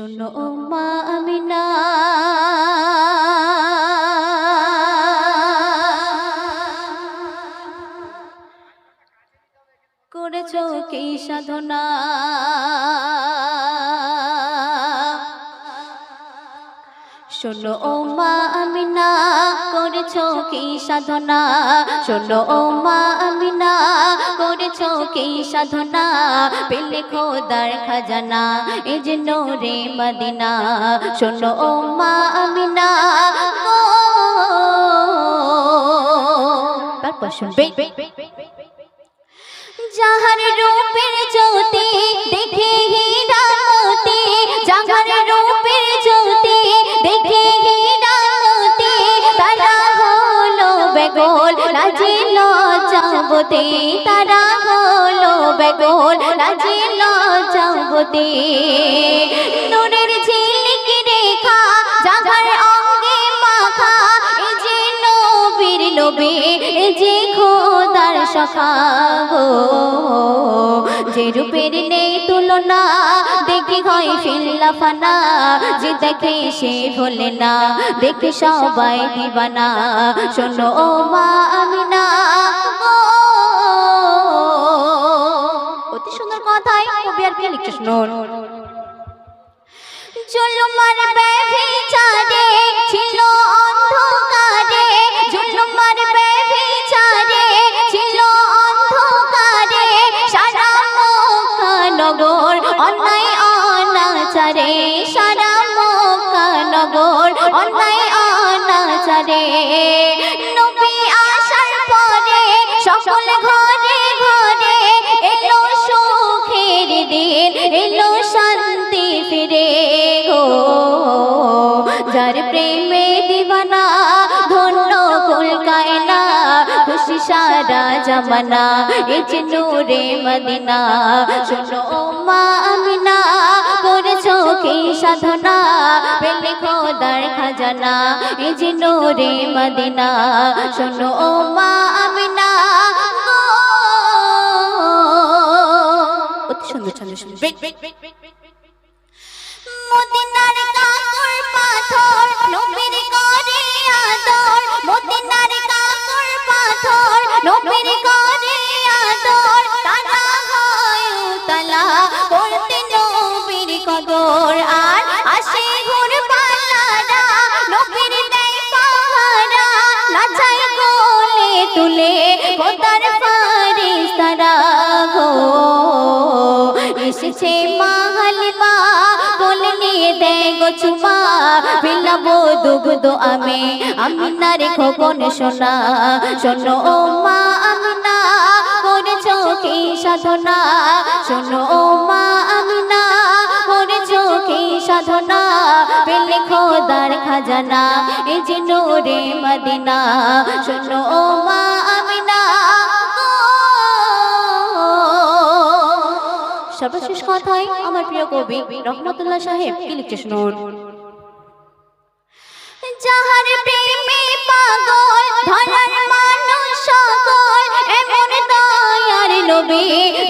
শোনো মা আমিনা, করেছো কি সাধনা, শোনো মা আমিনা, করেছো কি সাধনা, শোনো মা আমিনা, করেছো কি সাধনা, পেলে খোদার খাজানা এই যে নূরে মদিনা। শোনো মা আমিনা, তারপর শুনবে যাহার রূপের জ্যোতি দেখে হীরা মোতি, যাহার রূপের জ্যোতি দেখে হীরা মোতি, তারা হলো বেগল লাজে লজ্জাবতী, তারা হলো বেগল লাজে লজ্জাবতী। নূরের ঝিলিক রেখা যাহার অঙ্গে মাখা, এই যে নবীর নবী, এই যে খোদার সখা গো, যে রূপের নেই তুলনা, দেখি হয় ফিল্লাফানা, যে দেখে সে ভোলে না, দেখে সবাই দিবানা। শোনো মা আমিনা, অতি সুন্দর কথাই কবি আর কি লিখছে শুনুন। জুলুমার ব্যভিচারে ছিল অন্ধকারে, জুলুমার ব্যভিচারে ছিল অন্ধকারে, সারা মক্কা নগর অন্যায় অনাচারে, সারা মক্কা নগর অন্যায় অনাচারে। নবী আসার পরে সকল ঘরে ঘরে এলো সুখের দিন, এলো শান্তি ফিরে গো, যার প্রেমে দিবানা ধন্য কুল কায়না, খুশি সারা জামানা এই যে নূরে মদিনা। শোনো মা আমিনা, করেছো কি সাধনা, পেলে খোদার খাজানা এই যে নূরে মদিনা। শোনো মা আমিনা, অতি সুন্দর ছন্দে শুনবে। মদিনার কাকর পাথর নবীর করে আদর, মদিনার কাকর পাথর নবীর করে আদর, তারা হয় উতলা করতে নবীর কদর, আর আসে ঘুরবালারা নবীর দেয় পাহারা, নাচায় কোলে তুলে খোদার ফারিস্তারা গো, এসেছে মা হালিমা কোলে নিয়ে দেয় গো চুমা, বিলাবো দুগ্ধ আমি আমিনার খোকন সোনা। শোনো মা আমিনা, করেছো কি সাধনা, শোনো মা আমিনা, করেছো কি সাধনা, পেলে খোদার খাজানা এই যে নূরে মদিনা। শোনো মা আমিনা। সর্বশেষ কথাই আমার প্রিয় কবি রহমতুল্লাহ সাহেব কি লিখছে শুনুন। যাহার প্রেমে পাগল ধরার মানুষ সকল, এমন দয়ার নবী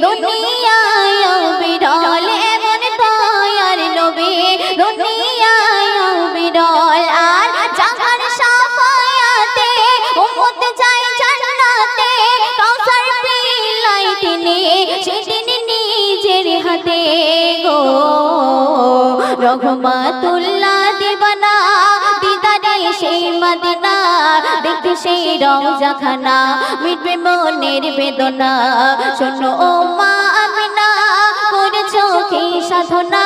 দুনিয়ায় বিরল, এমন দয়ার নবী দুনিয়ায় বিরল। আর যাহার শাফায়াতে উম্মত যায় জান্নাতে, কাউসার পিলাই তিনি সেদিন নিজের হাতে গো, রহমাতুল্লাহ দিবানা দিদারে সেই মদিনা, দেখে সেই রওজা খানা মিটবে মনের বেদনা। শোনো মা আমিনা, করেছো কি সাধনা,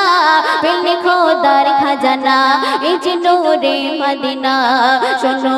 পেলে খোদার খাজানা এই যে নূরে মদিনা। শোনো